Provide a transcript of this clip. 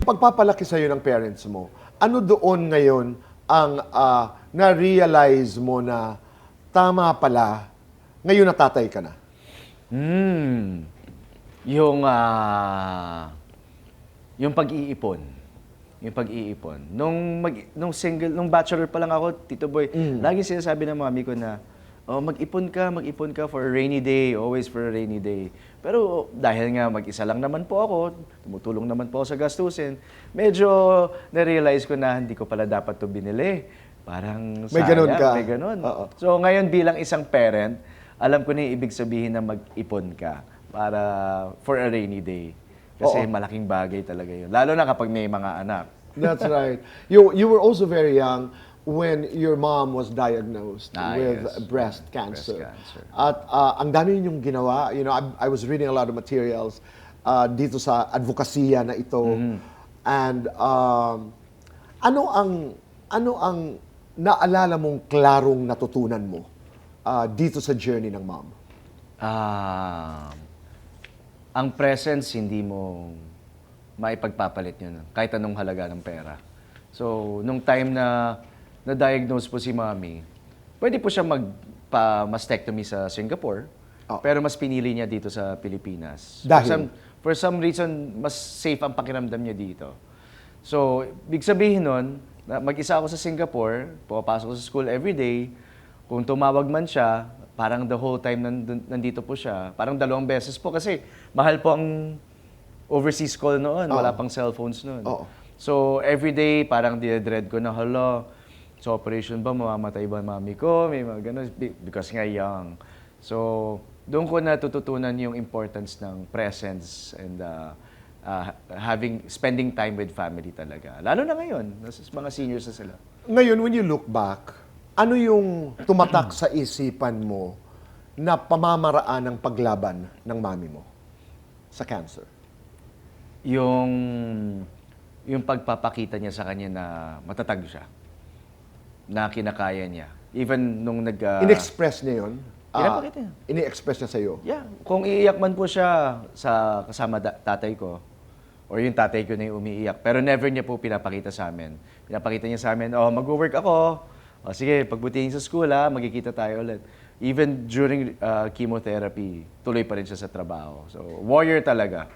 Pagpapalaki sa'yo ng parents mo, ano doon ngayon ang na-realize mo na tama pala, ngayon na tatay ka na? Yung, yung pag-iipon. Yung pag-iipon. Nung bachelor pa lang ako, Tito Boy, lagi sinasabi ng mami ko na, oh, mag-ipon ka for a rainy day, always for a rainy day. Pero dahil nga mag-isa lang naman po ako, tumutulong naman po ako sa gastusin, medyo na-realize ko na hindi ko pala dapat to binili. Parang May ganun ka? May ganun. Oo. So ngayon bilang isang parent, alam ko na yung ibig sabihin na mag-ipon ka para for a rainy day. Kasi Oo. malaking bagay talaga yun. Lalo na kapag may mga anak. That's right. You were also very young when your mom was diagnosed with Yes. breast cancer. Breast cancer. At ang dami ninyong ginawa. You know, I was reading a lot of materials dito sa advokasya na ito. And ano ang naalala mong klarong natutunan mo dito sa journey ng mom? Ang presence, hindi mo maipagpapalit yun. Kahit anong halaga ng pera. So, nung time na na-diagnose po si Mami, pwede po siya magpa-mastectomy sa Singapore, pero mas pinili niya dito sa Pilipinas. Dahil? For some reason, mas safe ang pakiramdam niya dito. So, big sabihin nun, mag-isa ako sa Singapore, pumapasok ko sa school every day. Kung tumawag man siya, parang the whole time nandito po siya. Parang 2 beses po kasi mahal po ang overseas call noon. Wala pang cellphones noon. Oo. So, every day, parang dinedread ko na, hala, sa operation ba, mamamatay ba mami ko? May mga ganun, because nga young. So, doon ko natututunan yung importance ng presence and spending time with family talaga. Lalo na ngayon, mga seniors na sila. Ngayon, when you look back, ano yung tumatak sa isipan mo na pamamaraan ng paglaban ng mami mo sa cancer? Yung pagpapakita niya sa kanya na matatag siya, na kinakaya niya. Even nung In-express niya yun? Pinapakita niya. Ini-express niya sa'yo? Yeah, kung iiyak man po siya sa kasama tatay ko, or yung tatay ko na yung umiiyak, pero never niya po pinapakita sa amin. Pinapakita niya sa amin, oh, mag-work ako, o sige, pagbutihin sa school magkikita tayo ulit. Even during chemotherapy, tuloy pa rin siya sa trabaho. So, warrior talaga.